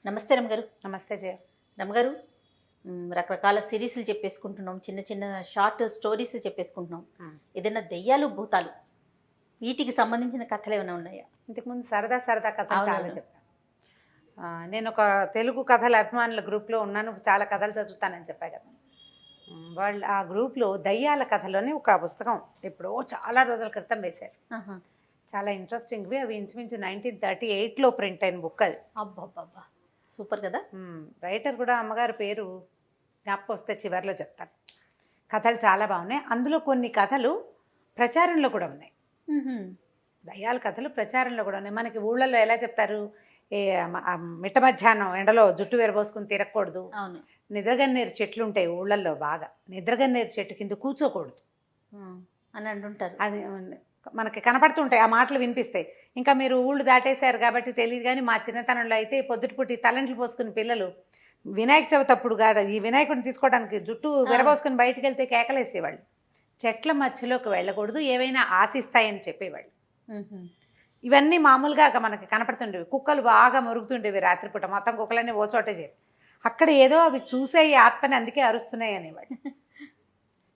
నమస్తే రమగారు. నమస్తే జయ. రమగారు, రకరకాల సిరీస్లు చెప్పేసుకుంటున్నాం, చిన్న చిన్న షార్ట్ స్టోరీస్ చెప్పేసుకుంటున్నాం. ఏదైనా దెయ్యాలు భూతాలు వీటికి సంబంధించిన కథలు ఏమైనా ఉన్నాయా? ఇంతకుముందు సరదా సరదా కథలు చాలా అవునవును. చెప్పాను. నేను ఒక తెలుగు కథల అభిమానుల గ్రూప్లో ఉన్నాను, చాలా కథలు చదువుతానని చెప్పా కదా. వాళ్ళు ఆ గ్రూప్లో దయ్యాల కథలోనే ఒక పుస్తకం ఎప్పుడో చాలా రోజుల క్రితం వేశారు. ఆహా. చాలా ఇంట్రెస్టింగ్వి. అవి ఇంచుమించు 1938లో ప్రింట్ అయిన బుక్ అది. అబ్బబ్బబ్బా, సూపర్ కదా. రైటర్ కూడా అమ్మగారి పేరు జ్ఞాపకం వస్తే చివరిలో చెప్తాను. కథలు చాలా బాగున్నాయి. అందులో కొన్ని కథలు ప్రచారంలో కూడా ఉన్నాయి. దయ్యాల కథలు ప్రచారంలో కూడా ఉన్నాయి. మనకి ఊళ్ళల్లో ఎలా చెప్తారు, మిట్ట మధ్యాహ్నం ఎండలో జుట్టు విరబోసుకుని తిరగకూడదు, అవును, నిద్రగన్నేరు చెట్లు ఉంటాయి ఊళ్ళల్లో, బాగా నిద్రగన్నేరు చెట్టు కింద కూర్చోకూడదు అని అంటుంటారు. అది మనకి కనపడుతుంటాయి, ఆ మాటలు వినిపిస్తాయి. ఇంకా మీరు ఊళ్ళు దాటేశారు కాబట్టి తెలియదు, కానీ మా చిన్నతనంలో అయితే పొద్దుటిపూటి తలంట్లు పోసుకుని పిల్లలు వినాయక చవితి అప్పుడు ఈ వినాయకుడిని తీసుకోవడానికి జుట్టు విరబోసుకుని బయటకు వెళ్తే కేకలేసేవాళ్ళు. చెట్ల మధ్యలోకి వెళ్ళకూడదు, ఏవైనా ఆశిస్తాయని చెప్పేవాళ్ళు. ఇవన్నీ మామూలుగా మనకి కనపడుతుండేవి. కుక్కలు బాగా మురుగుతుండేవి రాత్రిపూట, మొత్తం కుక్కలన్నీ ఓ చోటే చేరి అక్కడ ఏదో అవి చూసే ఈ ఆత్మని అందుకే అరుస్తున్నాయి అనేవాళ్ళు.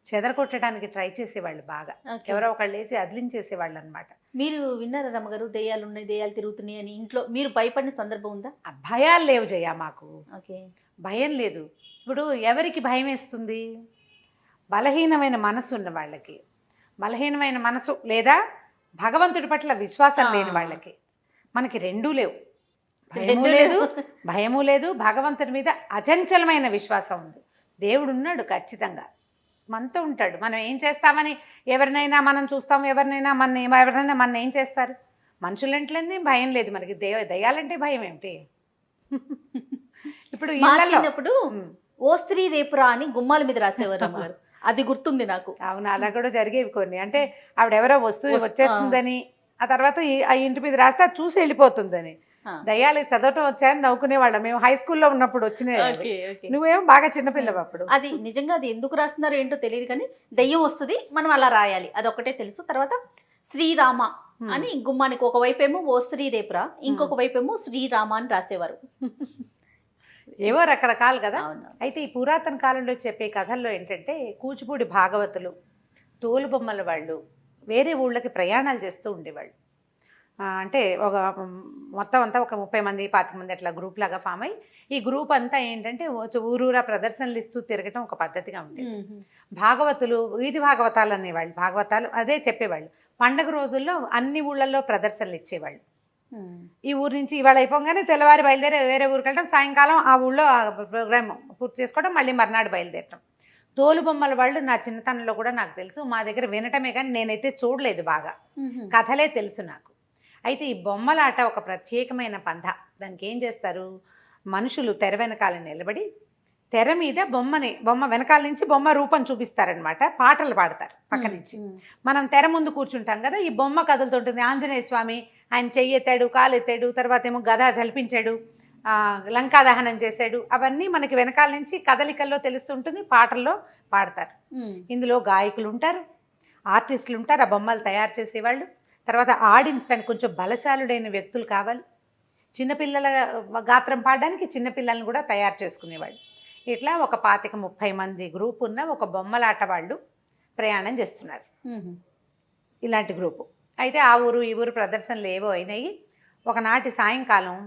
చెదరగొట్టడానికి ట్రై చేసేవాళ్ళు బాగా. ఎవరో ఒకళ్ళు లేచి అదిలించేసేవాళ్ళు అనమాట. మీరు విన్నారా రమ్మగారు, దెయ్యాలు ఉన్నాయి, దెయ్యాలు తిరుగుతున్నాయి అని ఇంట్లో మీరు భయపడిన సందర్భం ఉందా? భయాలు లేవు జయ, మాకు ఓకే, భయం లేదు. ఇప్పుడు ఎవరికి భయం వేస్తుంది? బలహీనమైన మనసు ఉన్న వాళ్ళకి, బలహీనమైన మనసు లేదా భగవంతుడి పట్ల విశ్వాసం లేని వాళ్ళకి. మనకి రెండూ లేవు, భయము లేదు, భయము లేదు, భగవంతుడి మీద అచంచలమైన విశ్వాసం ఉంది. దేవుడు ఉన్నాడు ఖచ్చితంగా, మనతో ఉంటాడు. మనం ఏం చేస్తామని ఎవరినైనా మనం చూస్తాం, ఎవరినైనా మన ఏం చేస్తారు? మనుషులంటేనే భయం లేదు మనకి, దయ్యాలంటే భయం ఏమిటి? ఇప్పుడు చిన్నప్పుడు ఓ స్త్రీ రేపురా అని గుమ్మాల మీద రాసేవారు అమ్మగారు, అది గుర్తుంది నాకు. అవును, అలా కూడా జరిగేవి కొన్ని. అంటే ఆవిడెవరో వచ్చేస్తుందని, ఆ తర్వాత ఆ ఇంటి మీద రాస్తే అది చూసి వెళ్ళిపోతుందని. దయ్యాలకి చదవటం వచ్చాయని నవ్వుకునే వాళ్ళం మేము హై స్కూల్లో ఉన్నప్పుడు వచ్చినాయి. నువ్వేమో బాగా చిన్నపిల్లవు అప్పుడు. అది నిజంగా అది ఎందుకు రాస్తున్నారో ఏంటో తెలియదు, కానీ దయ్యం వస్తుంది, మనం అలా రాయాలి, అదొక్కటే తెలుసు. తర్వాత శ్రీరామ అని గుమ్మానికి ఒకవైపు ఏమో ఓ స్త్రీ రేపురా, ఇంకొక వైపు ఏమో శ్రీరామ అని రాసేవారు. ఏవో రకరకాలు కదా. అయితే ఈ పురాతన కాలంలో చెప్పే కథల్లో ఏంటంటే, కూచిపూడి భాగవతులు, తోలుబొమ్మల వాళ్ళు వేరే ఊళ్ళకి ప్రయాణాలు చేస్తూ ఉండేవాళ్ళు. అంటే ఒక మొత్తం అంతా ఒక 30 మంది 25 మంది అట్లా గ్రూప్ లాగా ఫామ్ అయ్యి, ఈ గ్రూప్ అంతా ఏంటంటే ఊరూరా ప్రదర్శనలు ఇస్తూ తిరగటం ఒక పద్ధతిగా ఉండేది. భాగవతులు వీధి భాగవతాలు అనేవాళ్ళు, భాగవతాలు అదే చెప్పేవాళ్ళు. పండగ రోజుల్లో అన్ని ఊళ్ళల్లో ప్రదర్శనలు ఇచ్చేవాళ్ళు. ఈ ఊరు నుంచి ఇవాళ అయిపోగానే తెల్లవారి బయలుదేరి వేరే ఊరికి వెళ్ళడం, సాయంకాలం ఆ ఊళ్ళో ప్రోగ్రామ్ పూర్తి చేసుకోవడం, మళ్ళీ మర్నాడు బయలుదేరటం. తోలుబొమ్మల వాళ్ళు నా చిన్నతనంలో కూడా నాకు తెలుసు. మా దగ్గర వినటమే కానీ నేనైతే చూడలేదు, బాగా కథలే తెలుసు నాకు. అయితే ఈ బొమ్మలాట ఒక ప్రత్యేకమైన పంథ. దానికి ఏం చేస్తారు, మనుషులు తెర వెనకాల నిలబడి తెర మీద బొమ్మ వెనకాల నుంచి బొమ్మ రూపం చూపిస్తారనమాట. పాటలు పాడతారు పక్క నుంచి. మనం తెర ముందు కూర్చుంటాం కదా, ఈ బొమ్మ కదులుతుంటుంది. ఆంజనేయ స్వామి ఆయన చెయ్యి ఎత్తాడు, కాలు ఎత్తాడు, తర్వాత ఏమో గద జల్పించాడు, లంకా దహనం చేశాడు, అవన్నీ మనకి వెనకాల నుంచి కదలికల్లో తెలుస్తుంటుంది, పాటల్లో పాడతారు. ఇందులో గాయకులు ఉంటారు, ఆర్టిస్టులు ఉంటారు, ఆ బొమ్మలు తయారు చేసేవాళ్ళు. తర్వాత ఆడించడానికి కొంచెం బలశాలుడైన వ్యక్తులు కావాలి. చిన్నపిల్లల గాత్రం పాడడానికి చిన్నపిల్లలను కూడా తయారు చేసుకునేవాళ్ళు. ఇట్లా ఒక 25-30 మంది గ్రూప్ ఉన్న ఒక బొమ్మలాట వాళ్ళు ప్రయాణం చేస్తున్నారు, ఇలాంటి గ్రూపు. అయితే ఆ ఊరు ఈ ఊరు ప్రదర్శనలు ఏవో అయినాయి. ఒకనాటి సాయంకాలం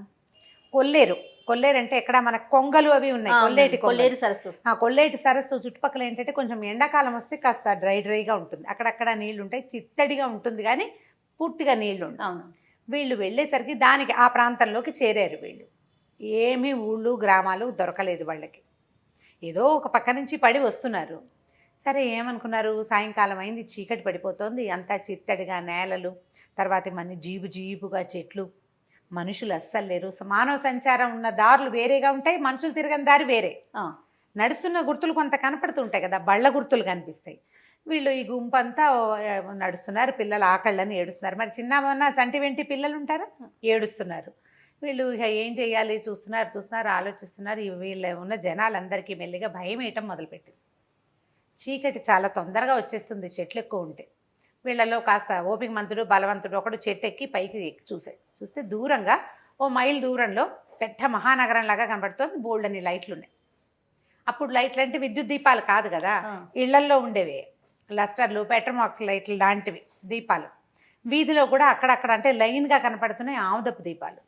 కొల్లేరు అంటే ఎక్కడ మన కొంగలు అవి ఉన్నాయి, కొల్లేరు సరస్సు. కొల్లేటి సరస్సు చుట్టుపక్కల ఏంటంటే కొంచెం ఎండాకాలం వస్తే కాస్త డ్రైగా ఉంటుంది, అక్కడక్కడ నీళ్లు ఉంటాయి, చిత్తడిగా ఉంటుంది, కానీ పూర్తిగా నీళ్లు ఉంటాయి. వీళ్ళు వెళ్ళేసరికి దానికి ఆ ప్రాంతంలోకి చేరారు వీళ్ళు. ఏమీ ఊళ్ళు గ్రామాలు దొరకలేదు వాళ్ళకి, ఏదో ఒక పక్క నుంచి పడి వస్తున్నారు. సరే ఏమనుకున్నారు, సాయంకాలం అయింది, చీకటి పడిపోతుంది, అంతా చిత్తడిగా నేలలు, తర్వాత మన జీబుగా చెట్లు, మనుషులు అస్సలు లేరు. మానవ సంచారం ఉన్న దారులు వేరేగా ఉంటాయి, మనుషులు తిరగని దారి వేరే. నడుస్తున్న గుర్తులు కొంత కనపడుతుంటాయి కదా, బళ్ళ గుర్తులు కనిపిస్తాయి. వీళ్ళు ఈ గుంపు అంతా నడుస్తున్నారు, పిల్లలు ఆకళ్ళని ఏడుస్తున్నారు. మరి చిన్న చంటి వెంటి పిల్లలు ఉంటారా, ఏడుస్తున్నారు. వీళ్ళు ఇక ఏం చేయాలి చూస్తున్నారు, ఆలోచిస్తున్నారు. వీళ్ళు ఉన్న జనాలందరికీ మెల్లిగా భయం వేయటం మొదలుపెట్టింది. చీకటి చాలా తొందరగా వచ్చేస్తుంది చెట్లు ఎక్కువ ఉంటే. వీళ్ళలో కాస్త ఓపిక మంతుడు బలవంతుడు ఒకడు చెట్టు ఎక్కి పైకి చూస్తే దూరంగా ఓ మైల్ దూరంలో పెద్ద మహానగరం లాగా కనపడుతోంది. బోల్డ్ అని లైట్లు ఉన్నాయి. అప్పుడు లైట్లు అంటే విద్యుత్ దీపాలు కాదు కదా, ఇళ్లల్లో ఉండేవి లస్టర్లు, పెట్రోమాక్స్ లైట్లు లాంటివి దీపాలు. వీధిలో కూడా అక్కడక్కడ అంటే లైన్గా కనపడుతున్నాయి ఆముదపు దీపాలు.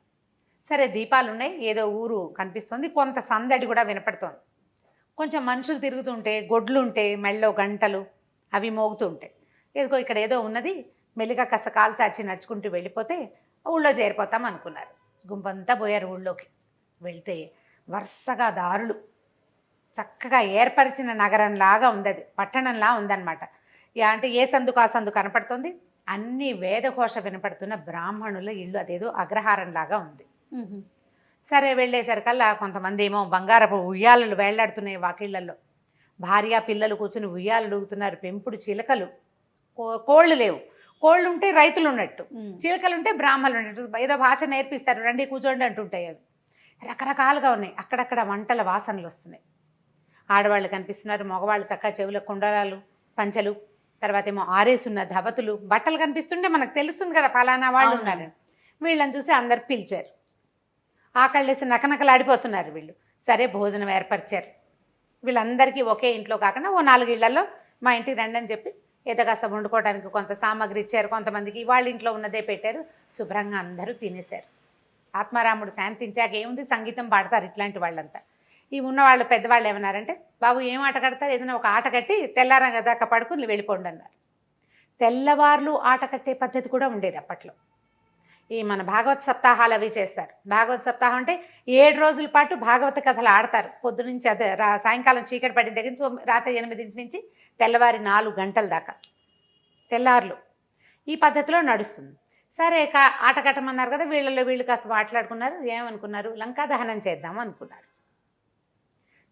సరే దీపాలు ఉన్నాయి, ఏదో ఊరు కనిపిస్తుంది, కొంత సందడి కూడా వినపడుతోంది. కొంచెం మనుషులు తిరుగుతుంటే, గొడ్లు ఉంటే, మెళ్ళో గంటలు అవి మోగుతూ ఉంటాయి. ఏదో ఇక్కడ ఏదో ఉన్నది, మెల్లిగా కాస్త కాలు చాచి నడుచుకుంటూ వెళ్ళిపోతే ఊళ్ళో చేరిపోతాం అనుకున్నారు. గుంపంతా పోయారు ఊళ్ళోకి. వెళ్తే వరుసగా దారులు, చక్కగా ఏర్పరిచిన నగరంలాగా ఉంది, అది పట్టణంలా ఉందన్నమాట. అంటే ఏ సందుకు ఆ సందు కనపడుతుంది, అన్ని వేదఘోష వినపడుతున్న బ్రాహ్మణుల ఇల్లు, అదేదో అగ్రహారంలాగా ఉంది. సరే వెళ్ళేసరికల్లా కొంతమంది ఏమో బంగారపు ఉయ్యాలలు వేళ్లాడుతున్నాయి వాకిళ్లలో, భార్య పిల్లలు కూర్చుని ఉయ్యాలలు ఊగుతున్నారు. పెంపుడు చిలకలు, కోళ్ళు లేవు, కోళ్ళు ఉంటే రైతులు ఉన్నట్టు, చిలకలు ఉంటే బ్రాహ్మణులు ఉన్నట్టు, ఏదో భాష నేర్పిస్తారు, రండి కూర్చోండి అంటుంటాయి. అవి రకరకాలుగా ఉన్నాయి. అక్కడక్కడ వంటల వాసనలు వస్తున్నాయి. ఆడవాళ్ళు కనిపిస్తున్నారు, మగవాళ్ళు చక్కగా చెవుల కుండలాలు, పంచలు, తర్వాత ఏమో ఆరేసున్న ధవతులు, బట్టలు కనిపిస్తుంటే మనకు తెలుస్తుంది కదా ఫలానా వాళ్ళు ఉన్నారు. వీళ్ళని చూసి అందరు పిలిచారు. ఆకళ్ళేసి నకనకలాడిపోతున్నారు వీళ్ళు. సరే భోజనం ఏర్పరిచారు. వీళ్ళందరికీ ఒకే ఇంట్లో కాకుండా ఓ 4 ఇళ్లలో మా ఇంటికి రండి అని చెప్పి ఏదో కాస్త వండుకోవడానికి కొంత సామాగ్రి ఇచ్చారు. కొంతమందికి వాళ్ళ ఇంట్లో ఉన్నదే పెట్టారు. శుభ్రంగా అందరూ తినేశారు. ఆత్మారాముడు శాంతించాక ఏముంది, సంగీతం పాడతారు ఇట్లాంటి వాళ్ళంతా. ఈ ఉన్నవాళ్ళు పెద్దవాళ్ళు ఏమన్నారంటే, బాబు ఏం ఆట కడతారు, ఏదైనా ఒక ఆట కట్టి తెల్లారం దాకా పడుకుని వెళ్ళిపోండి అన్నారు. తెల్లవార్లు ఆట కట్టే పద్ధతి కూడా ఉండేది అప్పట్లో. ఈ మన భాగవత సప్తాహాలు అవి చేస్తారు. భాగవత సప్తాహం అంటే 7 రోజుల పాటు భాగవత కథలు ఆడతారు. పొద్దు నుంచి అదే సాయంకాలం చీకటి పడిన దగ్గర నుంచి రాత్రి 8 నుంచి తెల్లవారి 4 గంటల దాకా తెల్లార్లు ఈ పద్ధతిలో నడుస్తుంది. సరే ఆట కట్టమన్నారు కదా, వీళ్ళలో వీళ్ళు కాస్త మాట్లాడుకున్నారు. ఏమనుకున్నారు, లంకా దహనం చేద్దాం అనుకున్నారు.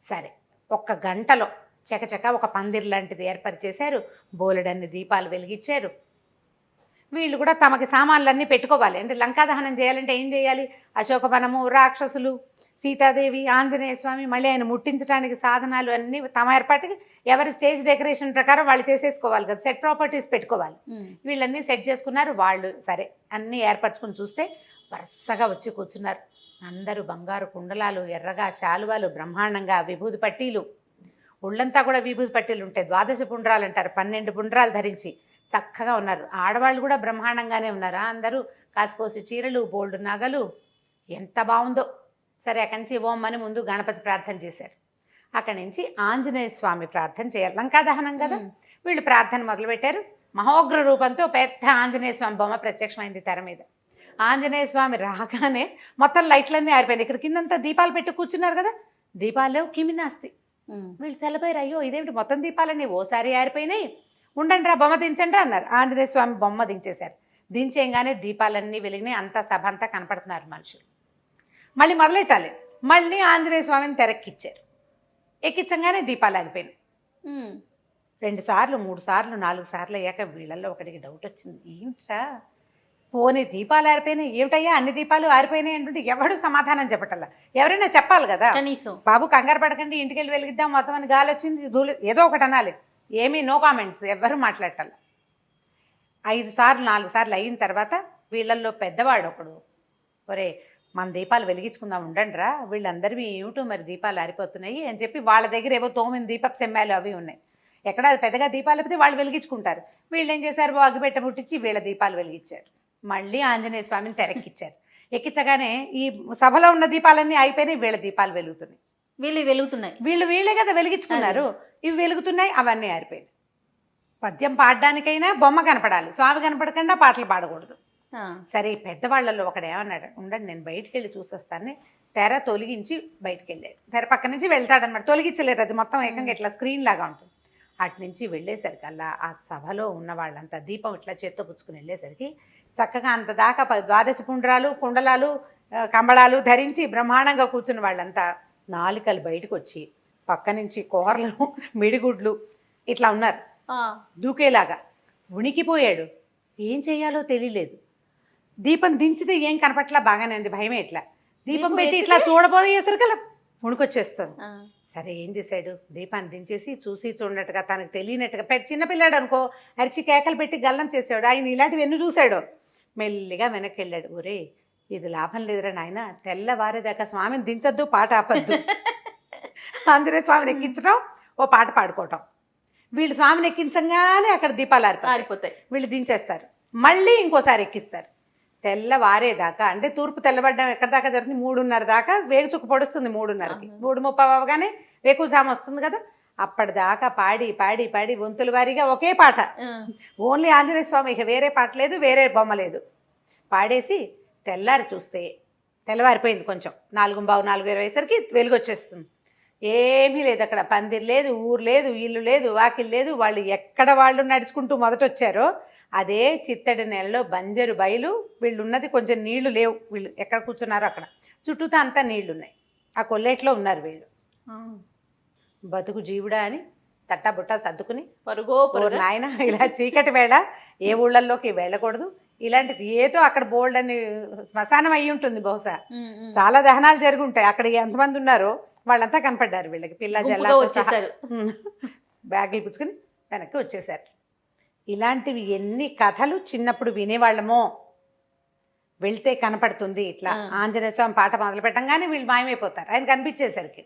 సరే 1 గంటలో చకచక ఒక పందిరి లాంటిది ఏర్పరిచేశారు. బోలెడన్ని దీపాలు వెలిగించారు. వీళ్ళు కూడా తమకి సామాన్లన్నీ పెట్టుకోవాలి. అంటే లంకా దహనం చేయాలంటే ఏం చేయాలి, అశోకవనము, రాక్షసులు, సీతాదేవి, ఆంజనేయ స్వామి, మళ్ళీ ఆయన ముట్టించడానికి సాధనాలు అన్నీ తమ ఏర్పాటుకి ఎవరి స్టేజ్ డెకరేషన్ ప్రకారం వాళ్ళు చేసేసుకోవాలి కదా, సెట్ ప్రాపర్టీస్ పెట్టుకోవాలి. వీళ్ళన్నీ సెట్ చేసుకున్నారు. వాళ్ళు సరే అన్నీ ఏర్పరచుకుని చూస్తే వరుసగా వచ్చి కూర్చున్నారు. అందరూ బంగారు కుండలాలు, ఎర్రగా శాలువాలు, బ్రహ్మాండంగా విభూది పట్టీలు, ఒళ్ళంతా కూడా విభూది పట్టీలు ఉంటాయి. 12 పుండ్రాలు అంటారు, 12 పుండ్రాలు ధరించి చక్కగా ఉన్నారు. ఆడవాళ్ళు కూడా బ్రహ్మాండంగానే ఉన్నారు. అందరూ కాసిపోసి చీరలు, బోల్డ్ నగలు, ఎంత బాగుందో. సరే అక్కడి నుంచి ఓం అని ముందు గణపతి ప్రార్థన చేశారు. అక్కడి నుంచి ఆంజనేయ స్వామి ప్రార్థన చేయాలి, లంకా దహనం కదా. వీళ్ళు ప్రార్థన మొదలుపెట్టారు. మహోగ్ర రూపంతో పెద్ద ఆంజనేయ స్వామి బొమ్మ ప్రత్యక్షమైంది తెర మీద. ఆంజనేయ స్వామి రాగానే మొత్తం లైట్లన్నీ ఆరిపోయినాయి. ఇక్కడ కిందంతా దీపాలు పెట్టి కూర్చున్నారు కదా, దీపాలు కిమినాస్తి. వీళ్ళు తెల్లపోయారు, అయ్యో ఇదేమిటి మొత్తం దీపాలన్నీ ఓసారి ఆరిపోయినాయి, ఉండండి రా బొమ్మ దించండి అన్నారు. ఆంజనేయ స్వామి బొమ్మ దించేశారు. దించేయగానే దీపాలన్నీ వెలిగినాయి. అంతా సభ అంతా కనపడుతున్నారు మనుషులు. మళ్ళీ మొదలెట్టాలి. మళ్ళీ ఆంజనేయ స్వామిని తెరక్కిచ్చారు. ఎక్కించగానే దీపాలు ఆగిపోయినాయి. 2 సార్లు 3 సార్లు 4 సార్లు అయ్యాక వీళ్ళల్లో ఒకటికి డౌట్ వచ్చింది, ఏమిట్రా పోనీ దీపాలు ఆరిపోయినాయి, ఏమిటయ్యా అన్ని దీపాలు ఆరిపోయినాయి అంటుంటే ఎవడు సమాధానం చెప్పటల్లా. ఎవరైనా చెప్పాలి కదా, కనీసం బాబు కంగారు పడకండి ఇంటికి వెళ్ళి వెలిగిద్దాం, మొత్తం అని గాలి వచ్చింది ధూళి, ఏదో ఒకటి అనాలి. ఏమీ నో కామెంట్స్, ఎవ్వరూ మాట్లాడాల. 5 సార్లు 4 సార్లు అయిన తర్వాత వీళ్ళల్లో పెద్దవాడు ఒకడు, ఒరే మన దీపాలు వెలిగించుకుందాం ఉండండి రా, వీళ్ళందరివి ఏమిటో మరి దీపాలు ఆరిపోతున్నాయి అని చెప్పి వాళ్ళ దగ్గర ఏవో 9 దీపపు సెమ్మాలు అవి ఉన్నాయి. ఎక్కడ అది పెద్దగా దీపాలు అయితే వాళ్ళు వెలిగించుకుంటారు. వీళ్ళు ఏం చేశారు, అగ్గిపెట్ట ముట్టించి వీళ్ళ దీపాలు వెలిగించారు. మళ్ళీ ఆంజనేయ స్వామిని తెరక్కిచ్చారు. ఎక్కించగానే ఈ సభలో ఉన్న దీపాలన్నీ అయిపోయినాయి, వీళ్ళ దీపాలు వెలుగుతున్నాయి. వీళ్ళే కదా వెలిగించుకున్నారు, ఇవి వెలుగుతున్నాయి, అవన్నీ ఆరిపోయినాయి. పద్యం పాడడానికైనా బొమ్మ కనపడాలి, స్వామి కనపడకుండా పాటలు పాడకూడదు. సరే పెద్దవాళ్ళల్లో ఒకడు ఏమన్నాడు, ఉండండి నేను బయటికి వెళ్ళి చూసేస్తాను. తెర తొలగించి బయటికి వెళ్ళాడు. తెర పక్క నుంచి వెళ్తాడనమాట, తొలగించలేరు, అది మొత్తం ఏకంగా ఇట్లా స్క్రీన్ లాగా ఉంటుంది. అటు నుంచి వెళ్ళేసరికల్లా ఆ సభలో ఉన్న వాళ్ళంతా దీపం ఇట్లా చేత్తో పుచ్చుకుని వెళ్ళేసరికి చక్కగా అంత దాకా 12 పుండ్రాలు, కుండలాలు, కంబళాలు ధరించి బ్రహ్మాండంగా కూర్చున్న వాళ్ళంతా నాలికలు బయటకు వచ్చి పక్క నుంచి కూరలు, మిడిగుడ్లు ఇట్లా ఉన్నారు దూకేలాగా. ఉనికిపోయాడు, ఏం చేయాలో తెలియలేదు. దీపం దించితే ఏం కనపట్లా, బాగానే ఉంది, భయమే. ఇట్లా దీపం పెట్టి ఇట్లా చూడబోయేసరికల్లా ఉణుకొచ్చేస్తుంది. సరే ఏం చేశాడు, దీపాన్ని దించేసి చూసి చూడనట్టుగా తనకు తెలియనట్టుగా, చిన్నపిల్లాడు అనుకో, అరిచి కేకలు పెట్టి గల్లం చేసాడు. ఆయన ఇలాంటివి ఎన్ని చూశాడో. మెల్లిగా వెనక్కి వెళ్ళాడు. ఒరే ఇది లాభం లేదురా నాయన, తెల్లవారేదాకా స్వామిని దించద్దు, పాట ఆపద్దు. ఆంజనేయ స్వామిని ఎక్కించడం, ఓ పాట పాడుకోవటం. వీళ్ళు స్వామిని ఎక్కించగానే అక్కడ దీపాలు ఆరిపోతాయి, వీళ్ళు దించేస్తారు, మళ్ళీ ఇంకోసారి ఎక్కిస్తారు. తెల్లవారేదాకా అంటే తూర్పు తెల్లబడ్డం ఎక్కడి దాకా జరుగుతుంది, 3:30 దాకా వేగు చుక్క పొడుస్తుంది. 3:30కి 3:30 అవగానే వేకుజామ వస్తుంది కదా, అప్పటిదాకా పాడి పాడి పాడి వంతుల వారీగా ఒకే పాట, ఓన్లీ ఆంజనేయ స్వామి, ఇక వేరే పాట లేదు, వేరే బొమ్మ లేదు. పాడేసి తెల్లారి చూస్తే తెల్లవారిపోయింది, కొంచెం 4:15 4:20 అయ్యేసరికి వెలుగు వచ్చేస్తుంది. ఏమీ లేదు అక్కడ, పందిరి లేదు, ఊరు లేదు, ఇల్లు లేదు, వాకిల్ లేదు. వాళ్ళు ఎక్కడ వాళ్ళు నడుచుకుంటూ మొదట వచ్చారో అదే చిత్తడి నెలలో బంజరు బయలు. వీళ్ళు ఉన్నది కొంచెం నీళ్లు లేవు, వీళ్ళు ఎక్కడ కూర్చున్నారో అక్కడ చుట్టూతా అంతా నీళ్లు ఉన్నాయి. ఆ కొల్లేట్లో ఉన్నారు వీళ్ళు. బతుకు జీవుడా అని తట్టా బుట్టా సర్దుకుని పరుగో నాయన, ఇలా చీకటి వేళ ఏ ఊళ్ళల్లోకి వెళ్ళకూడదు, ఇలాంటిది ఏదో అక్కడ బోల్డ్ అని శ్మశానం అయ్యి ఉంటుంది బహుశా, చాలా దహనాలు జరిగి ఉంటాయి. అక్కడ ఎంతమంది ఉన్నారో వాళ్ళంతా కనపడ్డారు వీళ్ళకి, పిల్ల జల్లా వచ్చేసారు, బ్యాగులు పుచ్చుకుని వెనక్కి వచ్చేసారు. ఇలాంటివి ఎన్ని కథలు చిన్నప్పుడు వినేవాళ్ళమో. వెళ్తే కనపడుతుంది ఇట్లా ఆంజనేయ స్వామి పాట మొదలు పెట్టంగానే వీళ్ళు మాయమైపోతారు ఆయన కనిపించేసరికి.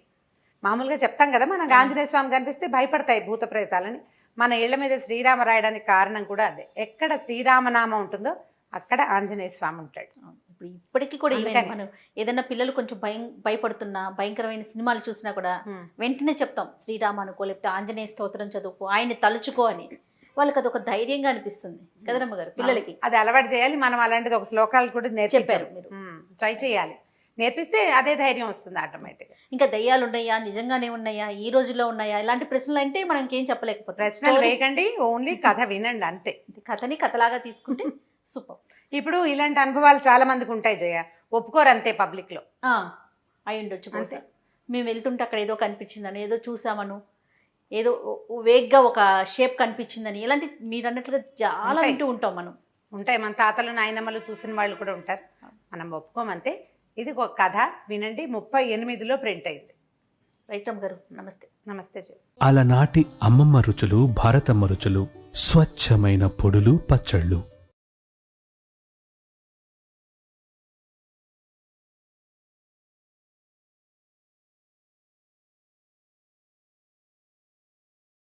మామూలుగా చెప్తాం కదా, మనకు ఆంజనేయ స్వామి కనిపిస్తే భయపడతాయి భూత ప్రేతాలని. మన ఇళ్ల మీద శ్రీరామ రాయడానికి కారణం కూడా అదే. ఎక్కడ శ్రీరామనామం ఉంటుందో అక్కడ ఆంజనేయ స్వామి ఉంటాడు. ఇప్పటికీ కూడా మనం ఏదైనా పిల్లలు కొంచెం భయపడుతున్నా, భయంకరమైన సినిమాలు చూసినా కూడా వెంటనే చెప్తాం శ్రీరామ అనుకో, లేకపోతే ఆంజనేయ స్తోత్రం చదువుకో, ఆయన్ని తలుచుకో అని. వాళ్ళకి అదొక ధైర్యంగా అనిపిస్తుంది కదరమ్మ గారు పిల్లలకి. అది అలవాటు చేయాలి మనం. అలాంటిది ఒక శ్లోకాలు కూడా చెప్పారు మీరు, ట్రై చేయాలి. నేర్పిస్తే అదే ధైర్యం వస్తుంది ఆటోమేటిక్గా. ఇంకా దయ్యాలు ఉన్నాయా, నిజంగానే ఉన్నాయా, ఈ రోజుల్లో ఉన్నాయా, ఇలాంటి ప్రశ్నలు అంటే మనం ఇంకేం చెప్పలేకపోతాం. ప్రశ్నలు వేయకండి, ఓన్లీ కథ వినండి అంతే. కథని కథలాగా తీసుకుంటే సూపర్. ఇప్పుడు ఇలాంటి అనుభవాలు చాలా మందికి ఉంటాయి జయ, ఒప్పుకోరు అంతే పబ్లిక్లో. అయి ఉండొచ్చు బహుశా. మేము వెళ్తుంటే అక్కడ ఏదో కనిపించిందని, ఏదో చూసామను, ఏదో వేగ్గా ఒక షేప్ కనిపించిందని, ఇలాంటి మీరు అన్నట్లుగా చాలా వింటూ ఉంటాం మనం. ఉంటాయి, మన తాతలు నాయనమ్మలు చూసిన వాళ్ళు కూడా ఉంటారు. మనం ఒప్పుకోమంతే. ఇది ఒక కథ వినండి. 38లో ప్రింట్ అయింది. రైటమ్ గారు నమస్తే. నమస్తే. అలనాటి అమ్మమ్మ రుచులు, భారతమ్మ రుచులు, స్వచ్ఛమైన పొడులు, పచ్చళ్ళు.